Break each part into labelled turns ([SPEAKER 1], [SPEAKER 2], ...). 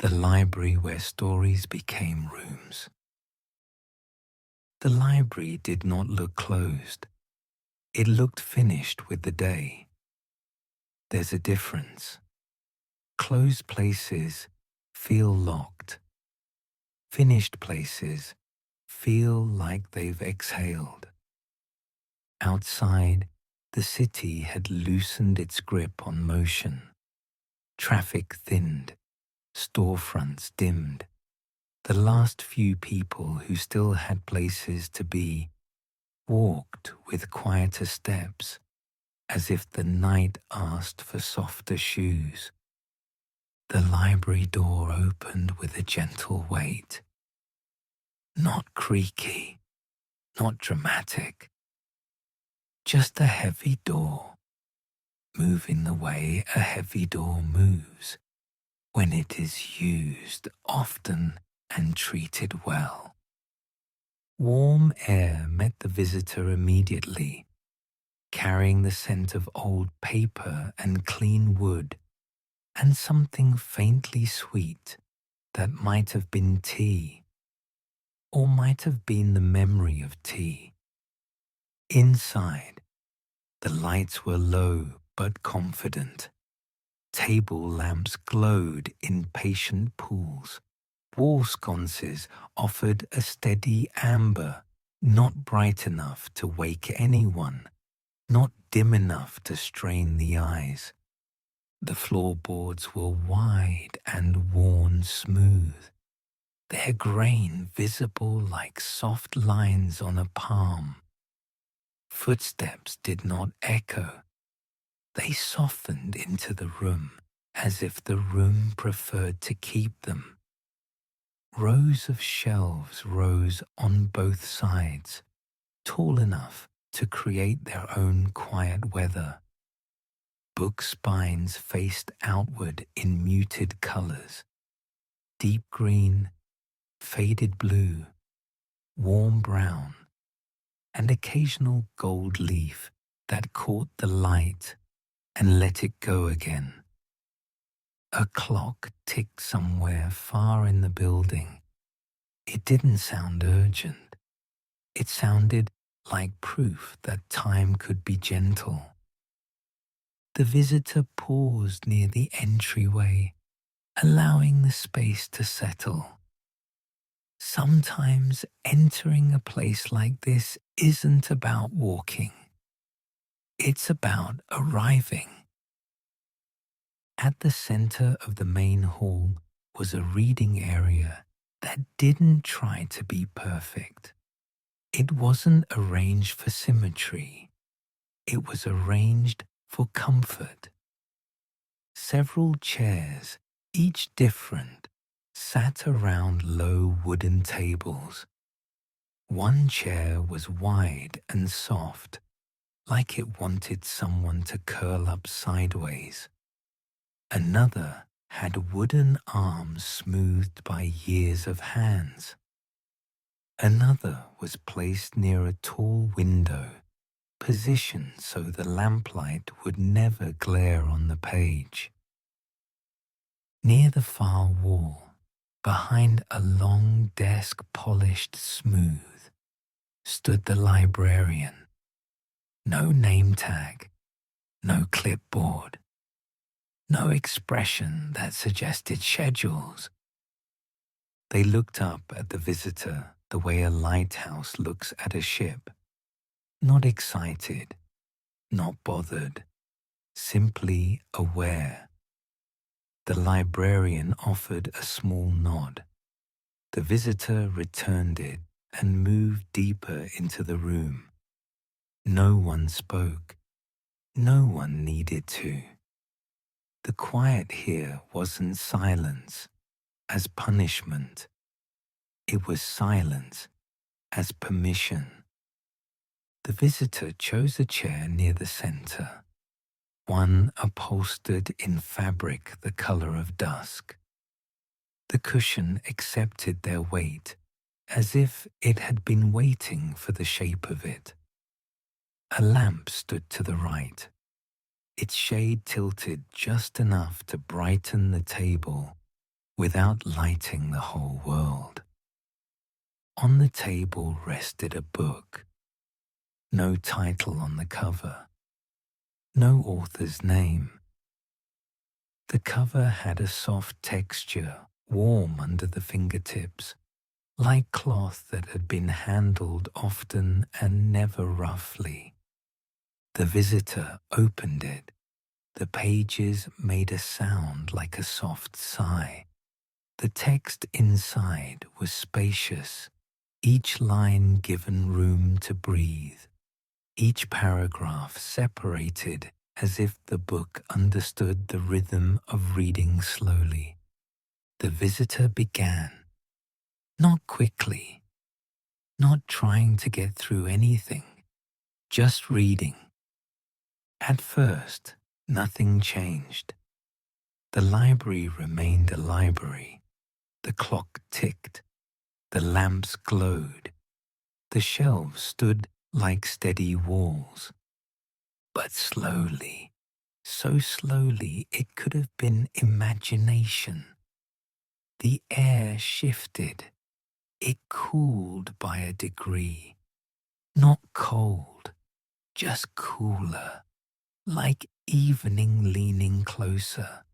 [SPEAKER 1] the library where stories became rooms. The library did not look closed. It looked finished with the day. There's a difference. Closed places feel locked. Finished places feel like they've exhaled. Outside, the city had loosened its grip on motion. Traffic thinned, storefronts dimmed. The last few people who still had places to be walked with quieter steps, as if the night asked for softer shoes. The library door opened with a gentle weight. Not creaky, not dramatic. Just a heavy door, moving the way a heavy door moves when it is used often and treated well. Warm air met the visitor immediately, carrying the scent of old paper and clean wood, and something faintly sweet that might have been tea, or might have been the memory of tea. Inside, the lights were low but confident. Table lamps glowed in patient pools. Wall sconces offered a steady amber, not bright enough to wake anyone, not dim enough to strain the eyes. The floorboards were wide and worn smooth, their grain visible like soft lines on a palm. Footsteps did not echo. They softened into the room as if the room preferred to keep them. Rows of shelves rose on both sides, tall enough to create their own quiet weather. Book spines faced outward in muted colors, deep green, faded blue, warm brown, and occasional gold leaf that caught the light and let it go again. A clock ticked somewhere far in the building. It didn't sound urgent. It sounded like proof that time could be gentle. The visitor paused near the entryway, allowing the space to settle. Sometimes entering a place like this isn't about walking. It's about arriving. At the center of the main hall was a reading area that didn't try to be perfect. It wasn't arranged for symmetry. It was arranged for comfort. Several chairs, each different, sat around low wooden tables. One chair was wide and soft, like it wanted someone to curl up sideways. Another had wooden arms smoothed by years of hands. Another was placed near a tall window, positioned so the lamplight would never glare on the page. Near the far wall, behind a long desk polished smooth, stood the librarian. No name tag, no clipboard, no expression that suggested schedules. They looked up at the visitor the way a lighthouse looks at a ship. Not excited, not bothered, simply aware. The librarian offered a small nod. The visitor returned it and moved deeper into the room. No one spoke. No one needed to. The quiet here wasn't silence as punishment. It was silence as permission. The visitor chose a chair near the center, one upholstered in fabric the color of dusk. The cushion accepted their weight as if it had been waiting for the shape of it. A lamp stood to the right, its shade tilted just enough to brighten the table without lighting the whole world. On the table rested a book, no title on the cover, no author's name. The cover had a soft texture, warm under the fingertips, like cloth that had been handled often and never roughly. The visitor opened it. The pages made a sound like a soft sigh. The text inside was spacious, each line given room to breathe, each paragraph separated as if the book understood the rhythm of reading slowly. The visitor began, not quickly, not trying to get through anything, just reading. At first, nothing changed. The library remained a library. The clock ticked. The lamps glowed. The shelves stood like steady walls. But slowly, so slowly it could have been imagination. The air shifted. It cooled by a degree. Not cold, just cooler, like evening leaning closer.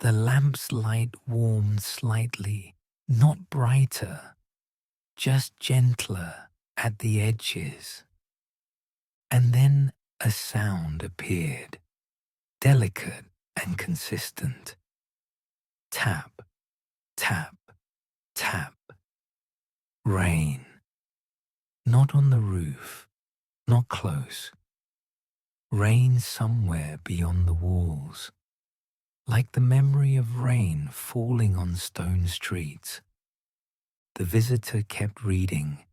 [SPEAKER 1] The lamp's light warmed slightly, not brighter, just gentler at the edges. And then a sound appeared, delicate and consistent. Tap, tap, tap. Rain. Not on the roof, not close. Rain somewhere beyond the walls, like the memory of rain falling on stone streets. The visitor kept reading,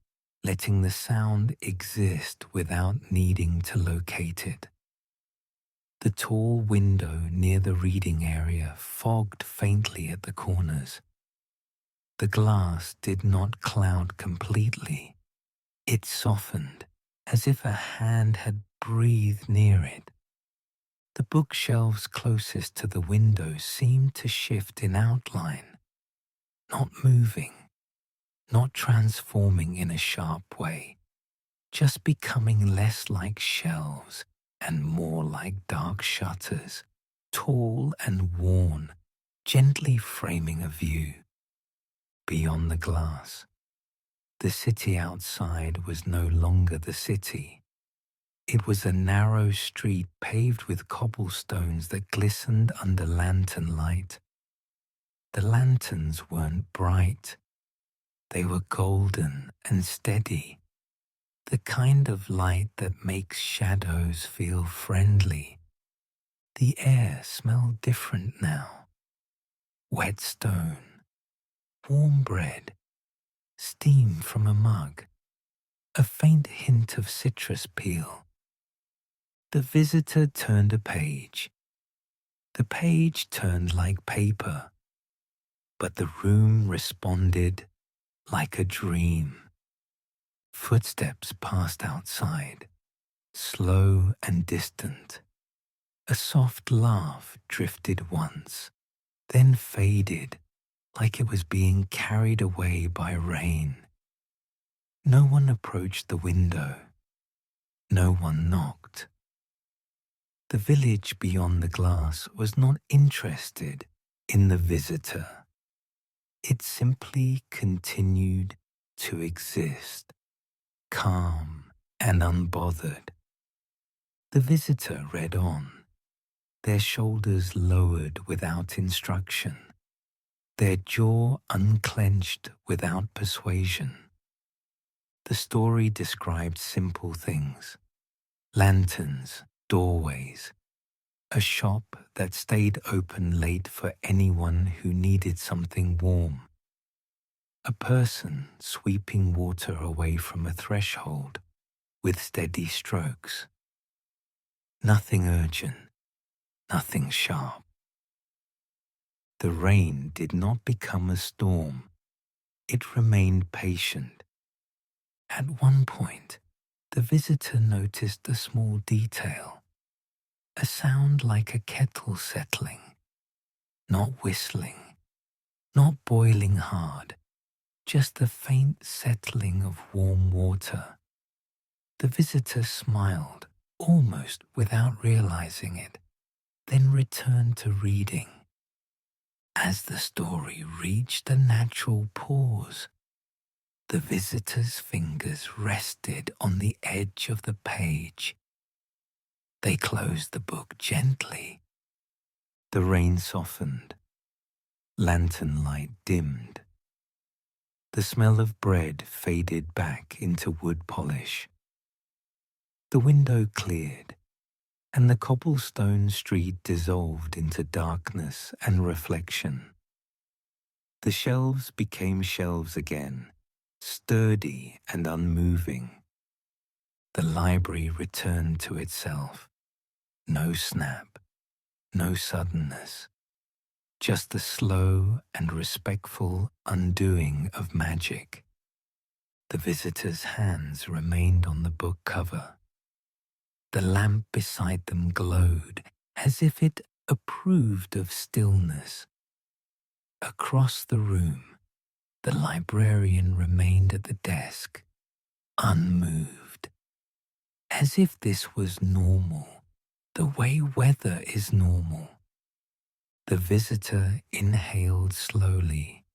[SPEAKER 1] letting the sound exist without needing to locate it. The tall window near the reading area fogged faintly at the corners. The glass did not cloud completely. It softened, as if a hand had breathed near it. The bookshelves closest to the window seemed to shift in outline, not moving, not transforming in a sharp way, just becoming less like shelves and more like dark shutters, tall and worn, gently framing a view. Beyond the glass, the city outside was no longer the city. It was a narrow street paved with cobblestones that glistened under lantern light. The lanterns weren't bright. They were golden and steady, the kind of light that makes shadows feel friendly. The air smelled different now. Wet stone, warm bread, steam from a mug, a faint hint of citrus peel. The visitor turned a page. The page turned like paper, but the room responded like a dream. Footsteps passed outside, slow and distant. A soft laugh drifted once, then faded like it was being carried away by rain. No one approached the window. No one knocked. The village beyond the glass was not interested in the visitor. It simply continued to exist, calm and unbothered. The visitor read on, their shoulders lowered without instruction, their jaw unclenched without persuasion. The story described simple things: lanterns, doorways, a shop that stayed open late for anyone who needed something warm, a person sweeping water away from a threshold with steady strokes. Nothing urgent, nothing sharp. The rain did not become a storm. It remained patient. At one point, the visitor noticed a small detail, a sound like a kettle settling, not whistling, not boiling hard, just the faint settling of warm water. The visitor smiled, almost without realizing it, then returned to reading. As the story reached a natural pause, the visitor's fingers rested on the edge of the page. They closed the book gently. The rain softened. Lantern light dimmed. The smell of bread faded back into wood polish. The window cleared, and the cobblestone street dissolved into darkness and reflection. The shelves became shelves again, sturdy and unmoving. The library returned to itself. No snap, no suddenness, just the slow and respectful undoing of magic. The visitor's hands remained on the book cover. The lamp beside them glowed as if it approved of stillness. Across the room, the librarian remained at the desk, unmoved, as if this was normal, the way weather is normal. The visitor inhaled slowly,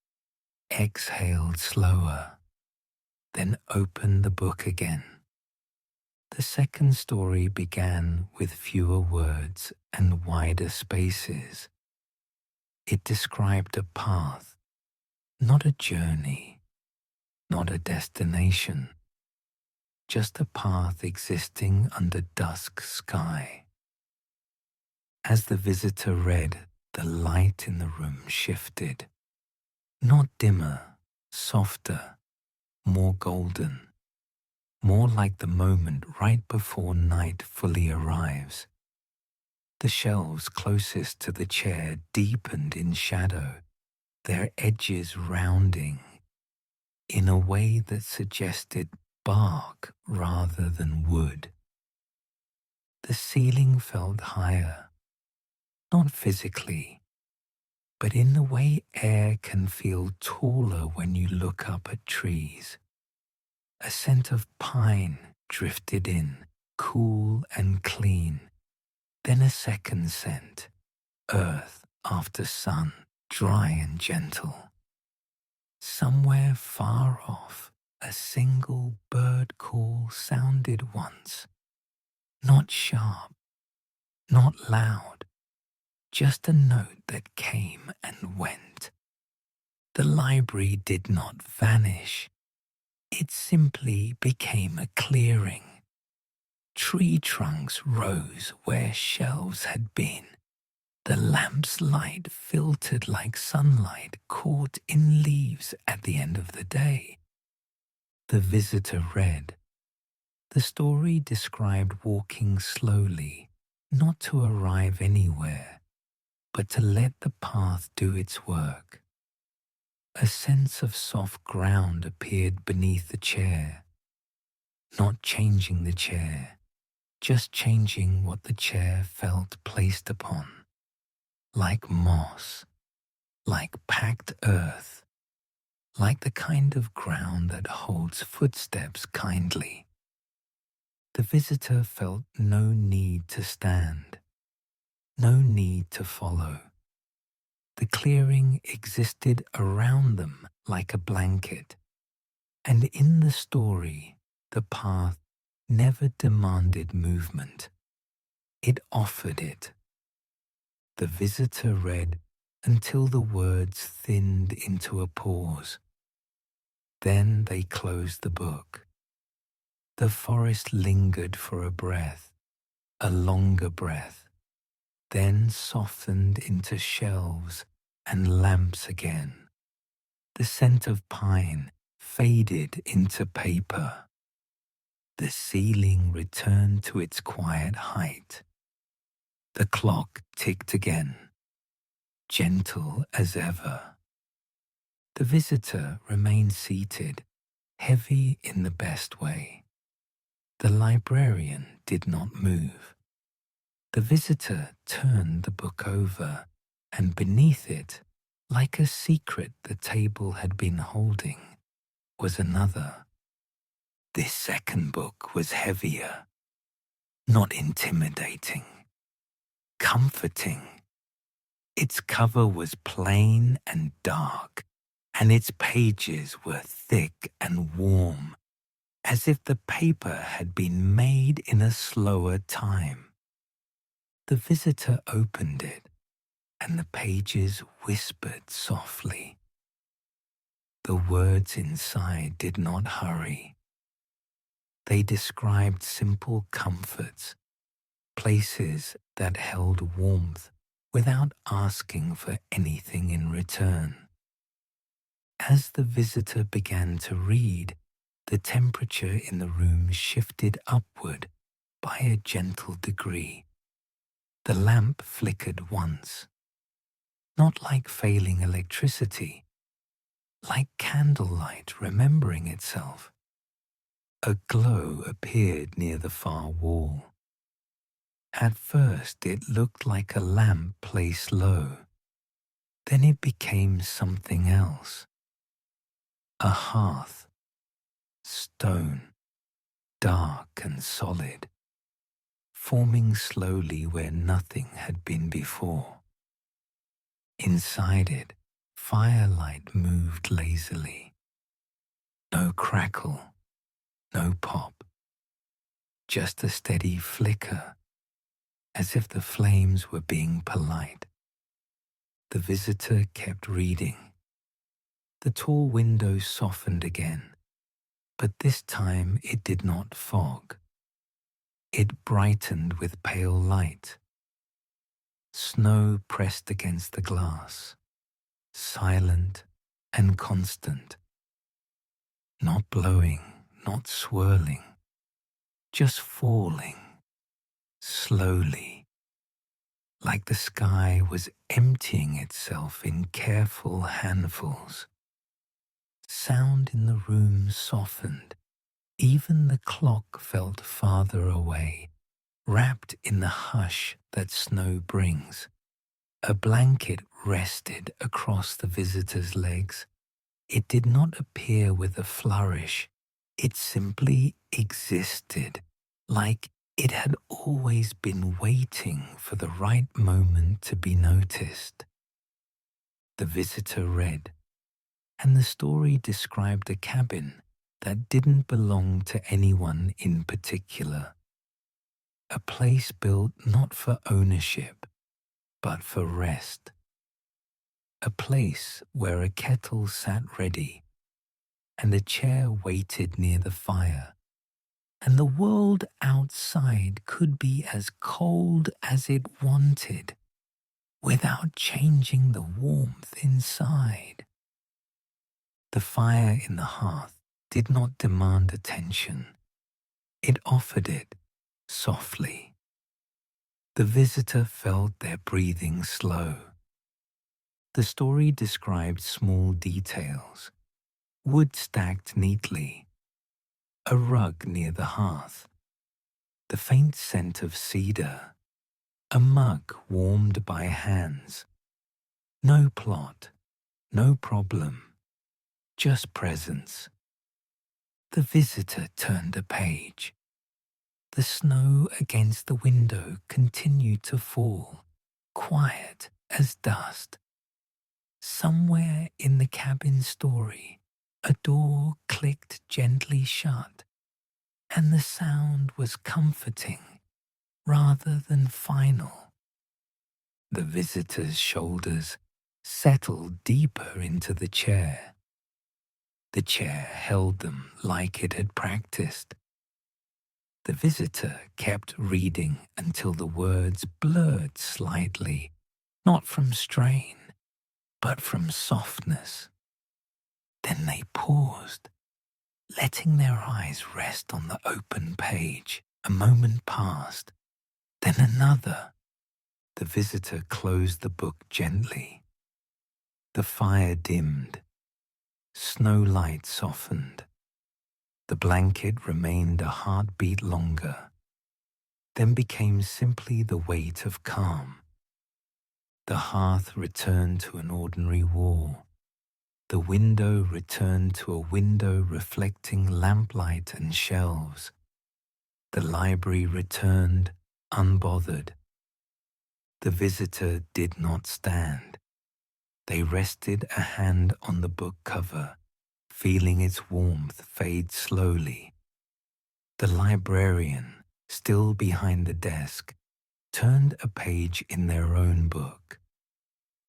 [SPEAKER 1] exhaled slower, then opened the book again. The second story began with fewer words and wider spaces. It described a path, not a journey, not a destination, just a path existing under dusk sky. As the visitor read, the light in the room shifted, not dimmer, softer, more golden, more like the moment right before night fully arrives. The shelves closest to the chair deepened in shadow, their edges rounding, in a way that suggested bark rather than wood. The ceiling felt higher, not physically, but in the way air can feel taller when you look up at trees. A scent of pine drifted in, cool and clean. Then a second scent, earth after sun, dry and gentle. Somewhere far off, a single bird call sounded once. Not sharp, not loud, just a note that came and went. The library did not vanish. It simply became a clearing. Tree trunks rose where shelves had been. The lamp's light filtered like sunlight caught in leaves at the end of the day. The visitor read. The story described walking slowly, not to arrive anywhere, but to let the path do its work. A sense of soft ground appeared beneath the chair, not changing the chair, just changing what the chair felt placed upon. Like moss, like packed earth, like the kind of ground that holds footsteps kindly. The visitor felt no need to stand, no need to follow. The clearing existed around them like a blanket, and in the story, the path never demanded movement. It offered it. The visitor read until the words thinned into a pause. Then they closed the book. The forest lingered for a breath, a longer breath, then softened into shelves and lamps again. The scent of pine faded into paper. The ceiling returned to its quiet height. The clock ticked again, gentle as ever. The visitor remained seated, heavy in the best way. The librarian did not move. The visitor turned the book over, and beneath it, Like a secret the table had been holding, was another. This second book was heavier, not intimidating, comforting. Its cover was plain and dark, and its pages were thick and warm, as if the paper had been made in a slower time. The visitor opened it, and the pages whispered softly. The words inside did not hurry. They described simple comforts, places that held warmth without asking for anything in return. As the visitor began to read, the temperature in the room shifted upward by a gentle degree. The lamp flickered once, not like failing electricity, like candlelight remembering itself. A glow appeared near the far wall. At first it looked like a lamp placed low. Then it became something else. A hearth, stone, dark and solid, forming slowly where nothing had been before. Inside it, firelight moved lazily. No crackle, no pop, just a steady flicker, as if the flames were being polite. The visitor kept reading. The tall window softened again, but this time it did not fog. It brightened with pale light. Snow pressed against the glass, silent and constant. Not blowing, not swirling, just falling, slowly, like the sky was emptying itself in careful handfuls. Sound in the room softened. Even the clock felt farther away, wrapped in the hush that snow brings. A blanket rested across the visitor's legs. It did not appear with a flourish. It simply existed, like it had always been waiting for the right moment to be noticed. The visitor read, and the story described a cabin that didn't belong to anyone in particular. A place built not for ownership, but for rest. A place where a kettle sat ready, and a chair waited near the fire, and the world outside could be as cold as it wanted, without changing the warmth inside. The fire in the hearth did not demand attention. It offered it softly. The visitor felt their breathing slow. The story described small details: wood stacked neatly, a rug near the hearth, the faint scent of cedar, a mug warmed by hands. No plot, no problem, just presence. The visitor turned a page. The snow against the window continued to fall, quiet as dust. Somewhere in the cabin story, a door clicked gently shut, and the sound was comforting rather than final. The visitor's shoulders settled deeper into the chair. The chair held them like it had practiced. The visitor kept reading until the words blurred slightly, not from strain, but from softness. Then they paused, letting their eyes rest on the open page. A moment passed, then another. The visitor closed the book gently. The fire dimmed. Snow light softened. The blanket remained a heartbeat longer, then became simply the weight of calm. The hearth returned to an ordinary wall. The window returned to a window reflecting lamplight and shelves. The library returned unbothered. The visitor did not stand. They rested a hand on the book cover, feeling its warmth fade slowly. The librarian, still behind the desk, turned a page in their own book.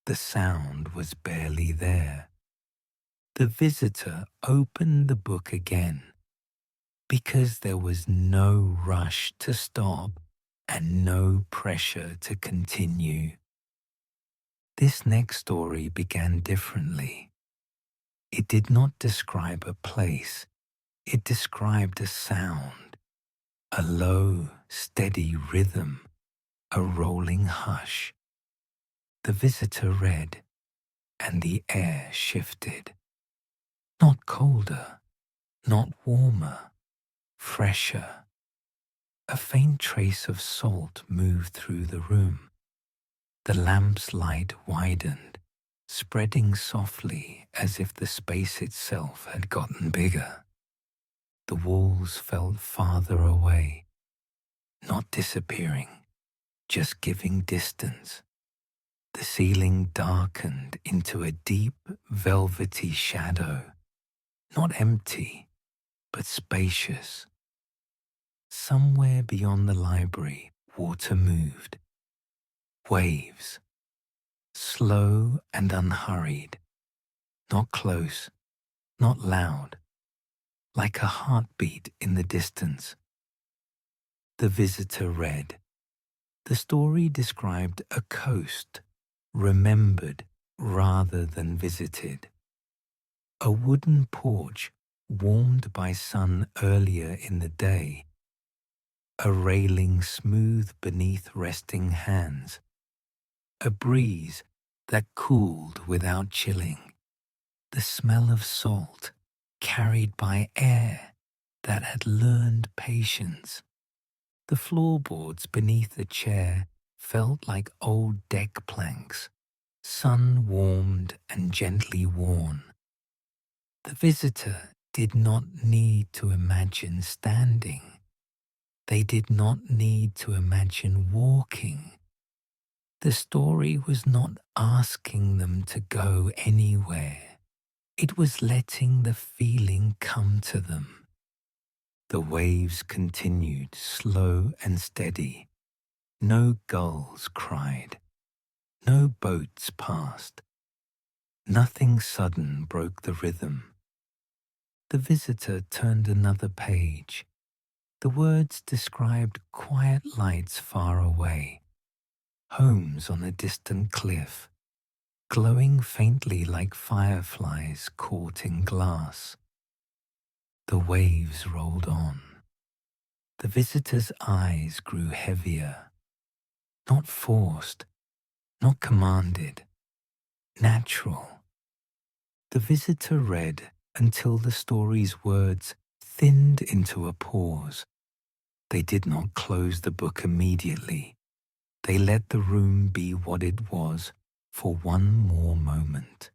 [SPEAKER 1] The sound was barely there. The visitor opened the book again, because there was no rush to stop and no pressure to continue. This next story began differently. It did not describe a place. It described a sound, a low, steady rhythm, a rolling hush. The visitor read, and the air shifted. Not colder, not warmer, fresher. A faint trace of salt moved through the room. The lamp's light widened, spreading softly as if the space itself had gotten bigger. The walls felt farther away, not disappearing, just giving distance. The ceiling darkened into a deep, velvety shadow, not empty, but spacious. Somewhere beyond the library, water moved. Waves, slow and unhurried, not close, not loud, like a heartbeat in the distance. The visitor read. The story described a coast, remembered rather than visited. A wooden porch warmed by sun earlier in the day. A railing smooth beneath resting hands. A breeze that cooled without chilling. The smell of salt carried by air that had learned patience. The floorboards beneath the chair felt like old deck planks, sun-warmed and gently worn. The visitor did not need to imagine standing. They did not need to imagine walking. The story was not asking them to go anywhere. It was letting the feeling come to them. The waves continued, slow and steady. No gulls cried. No boats passed. Nothing sudden broke the rhythm. The visitor turned another page. The words described quiet lights far away, homes on a distant cliff, glowing faintly like fireflies caught in glass. The waves rolled on. The visitor's eyes grew heavier, not forced, not commanded, natural. The visitor read until the story's words thinned into a pause. They did not close the book immediately. They let the room be what it was for one more moment,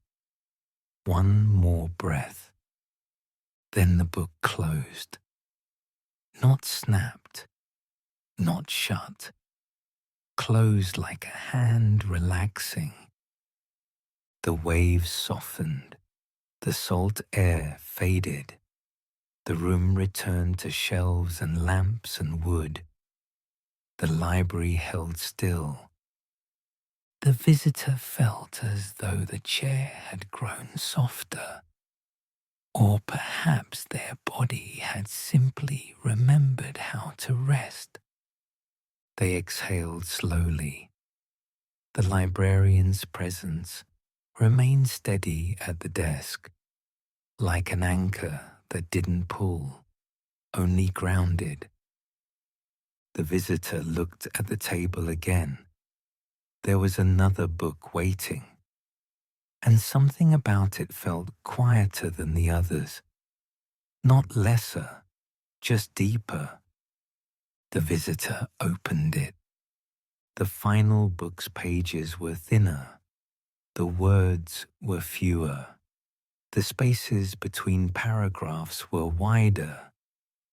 [SPEAKER 1] one more breath. Then the book closed. Not snapped, not shut. Closed like a hand relaxing. The waves softened. The salt air faded. The room returned to shelves and lamps and wood. The library held still. The visitor felt as though the chair had grown softer, or perhaps their body had simply remembered how to rest. They exhaled slowly. The librarian's presence remained steady at the desk, like an anchor that didn't pull, only grounded. The visitor looked at the table again. There was another book waiting, and something about it felt quieter than the others. Not lesser, just deeper. The visitor opened it. The final book's pages were thinner, the words were fewer, the spaces between paragraphs were wider,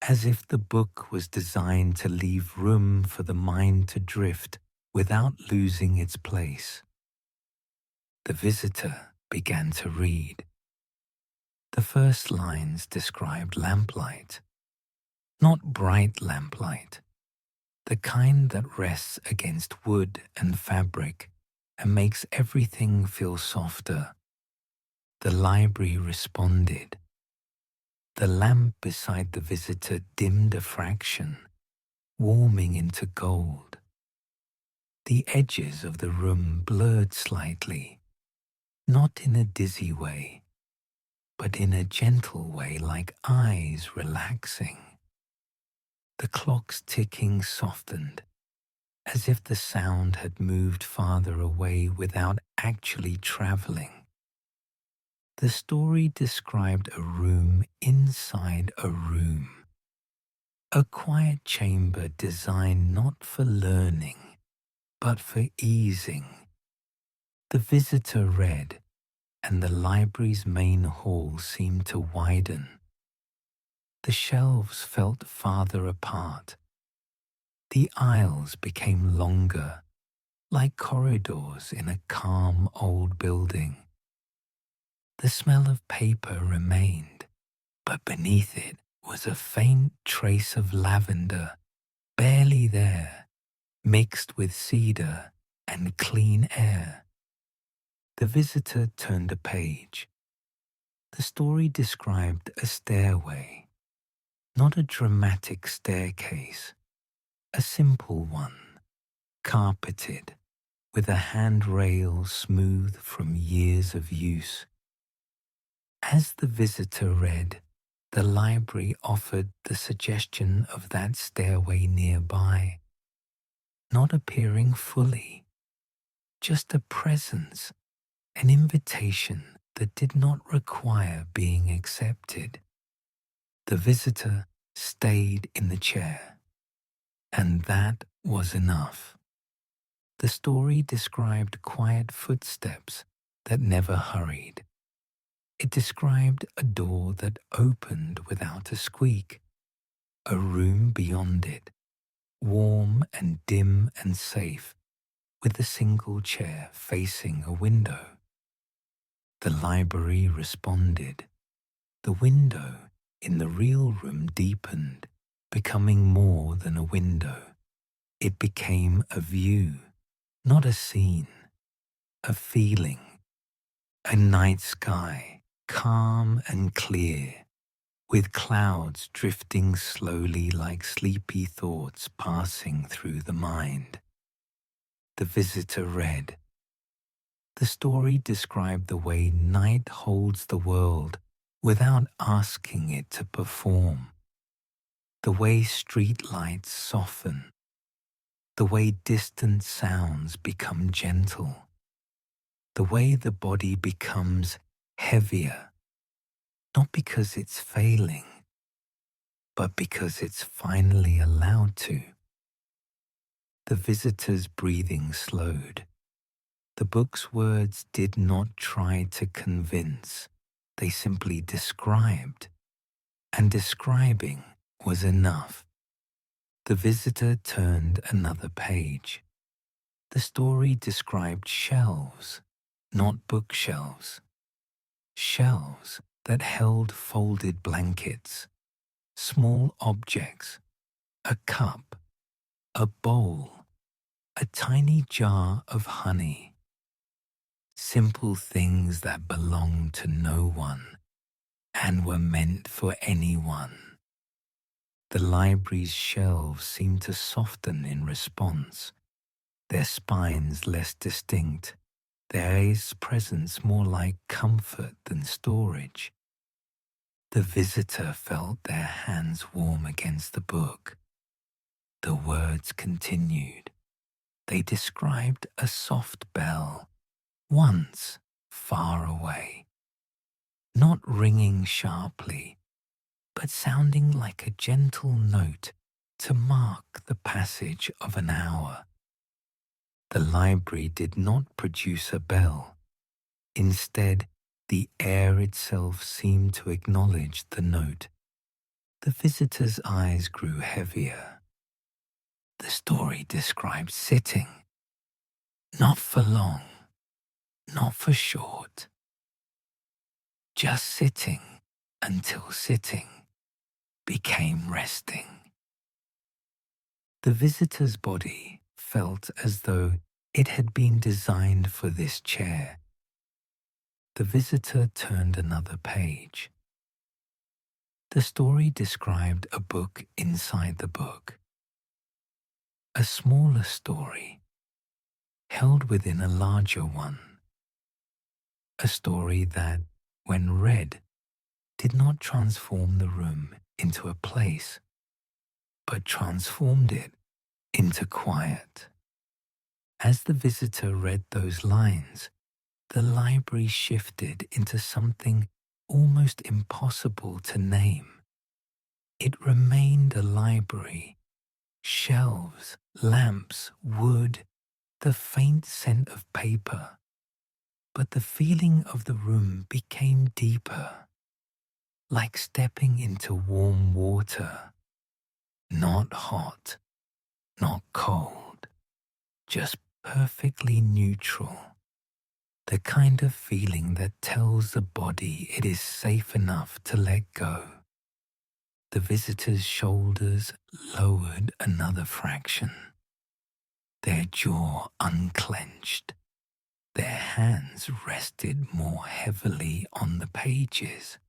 [SPEAKER 1] as if the book was designed to leave room for the mind to drift without losing its place. The visitor began to read. The first lines described lamplight, not bright lamplight, the kind that rests against wood and fabric and makes everything feel softer. The library responded. The lamp beside the visitor dimmed a fraction, warming into gold. The edges of the room blurred slightly, not in a dizzy way, but in a gentle way like eyes relaxing. The clock's ticking softened, as if the sound had moved farther away without actually traveling. The story described a room inside a room, a quiet chamber designed not for learning, but for easing. The visitor read, and the library's main hall seemed to widen. The shelves felt farther apart. The aisles became longer, like corridors in a calm old building. The smell of paper remained, but beneath it was a faint trace of lavender, barely there, mixed with cedar and clean air. The visitor turned a page. The story described a stairway, not a dramatic staircase, a simple one, carpeted, with a handrail smooth from years of use. As the visitor read, the library offered the suggestion of that stairway nearby, not appearing fully, just a presence, an invitation that did not require being accepted. The visitor stayed in the chair, and that was enough. The story described quiet footsteps that never hurried. It described a door that opened without a squeak, a room beyond it, warm and dim and safe, with a single chair facing a window. The library responded. The window in the real room deepened, becoming more than a window. It became a view, not a scene, a feeling, a night sky, calm and clear, with clouds drifting slowly like sleepy thoughts passing through the mind. The visitor read. The story described the way night holds the world without asking it to perform, the way street lights soften, the way distant sounds become gentle, the way the body becomes heavier, not because it's failing, but because it's finally allowed to. The visitor's breathing slowed. The book's words did not try to convince, they simply described, and describing was enough. The visitor turned another page. The story described shelves, not bookshelves. Shelves that held folded blankets, small objects, a cup, a bowl, a tiny jar of honey. Simple things that belonged to no one and were meant for anyone. The library's shelves seemed to soften in response, their spines less distinct, their presence more like comfort than storage. The visitor felt their hands warm against the book. The words continued. They described a soft bell, once far away, not ringing sharply, but sounding like a gentle note to mark the passage of an hour. The library did not produce a bell. Instead, the air itself seemed to acknowledge the note. The visitor's eyes grew heavier. The story described sitting, not for long, not for short, just sitting until sitting became resting. The visitor's body felt as though it had been designed for this chair. The visitor turned another page. The story described a book inside the book. A smaller story held within a larger one. A story that, when read, did not transform the room into a place, but transformed it into quiet. As the visitor read those lines, the library shifted into something almost impossible to name. It remained a library. Shelves, lamps, wood, the faint scent of paper. But the feeling of the room became deeper, like stepping into warm water. Not hot, not cold, just perfectly neutral. The kind of feeling that tells the body it is safe enough to let go. The visitor's shoulders lowered another fraction. Their jaw unclenched. Their hands rested more heavily on the pages.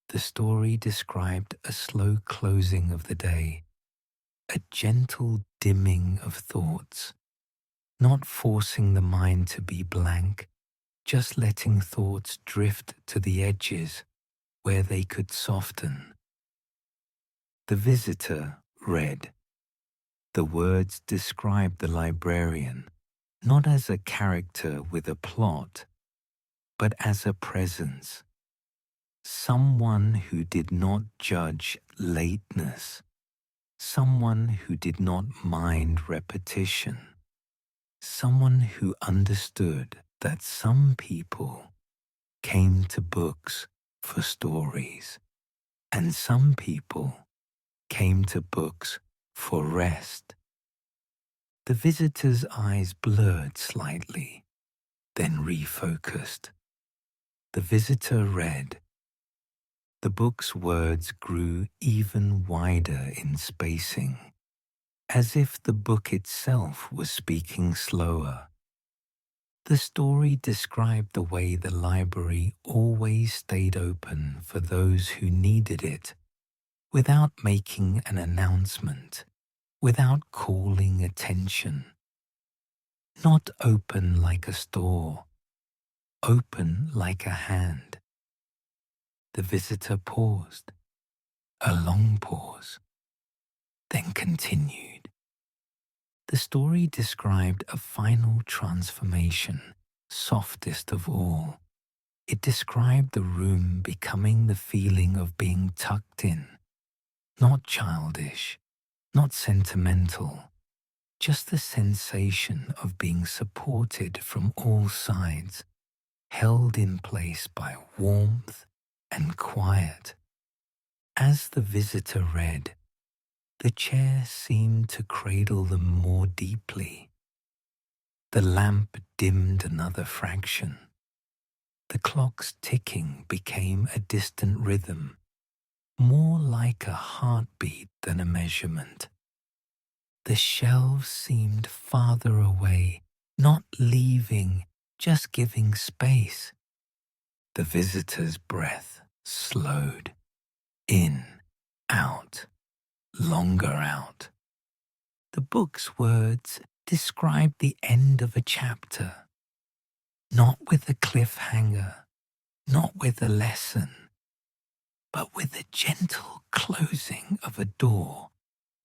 [SPEAKER 1] The story described a slow closing of the day, a gentle dimming of thoughts, not forcing the mind to be blank, just letting thoughts drift to the edges where they could soften. The visitor read. The words described the librarian, not as a character with a plot, but as a presence. Someone who did not judge lateness. Someone who did not mind repetition. Someone who understood that some people came to books for stories, and some people came to books for rest. The visitor's eyes blurred slightly, then refocused. The visitor read. The book's words grew even wider in spacing, as if the book itself was speaking slower. The story described the way the library always stayed open for those who needed it, without making an announcement, without calling attention. Not open like a store, open like a hand. The visitor paused, a long pause, then continued. The story described a final transformation, softest of all. It described the room becoming the feeling of being tucked in, not childish, not sentimental, just the sensation of being supported from all sides, held in place by warmth and quiet. As the visitor read, the chair seemed to cradle them more deeply. The lamp dimmed another fraction. The clock's ticking became a distant rhythm, more like a heartbeat than a measurement. The shelves seemed farther away, not leaving, just giving space. The visitor's breath slowed. In, out, longer out. The book's words described the end of a chapter, not with a cliffhanger, not with a lesson, but with a gentle closing of a door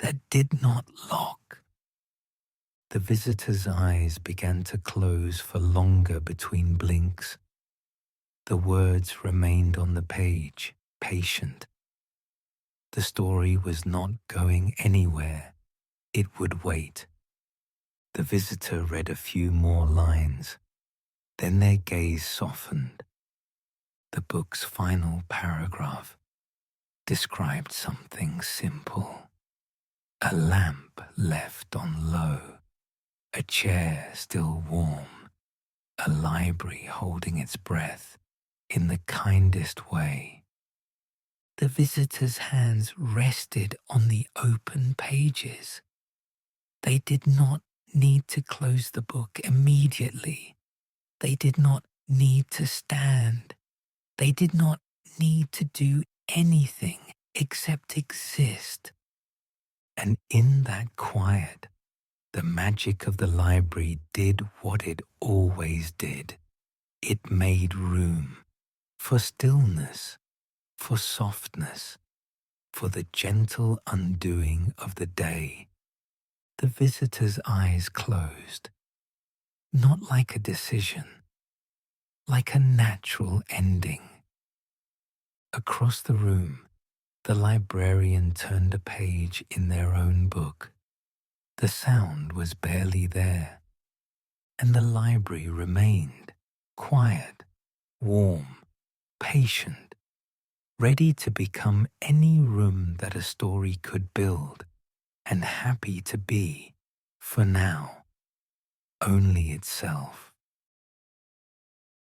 [SPEAKER 1] that did not lock. The visitor's eyes began to close for longer between blinks. The words remained on the page, patient. The story was not going anywhere. It would wait. The visitor read a few more lines, then their gaze softened. The book's final paragraph described something simple. A lamp left on low, a chair still warm, a library holding its breath in the kindest way. The visitor's hands rested on the open pages. They did not need to close the book immediately. They did not need to stand. They did not need to do anything except exist. And in that quiet, the magic of the library did what it always did. It made room for stillness, for softness, for the gentle undoing of the day. The visitor's eyes closed, not like a decision, like a natural ending. Across the room, the librarian turned a page in their own book. The sound was barely there, and the library remained quiet, warm, patient, ready to become any room that a story could build, and happy to be, for now, only itself.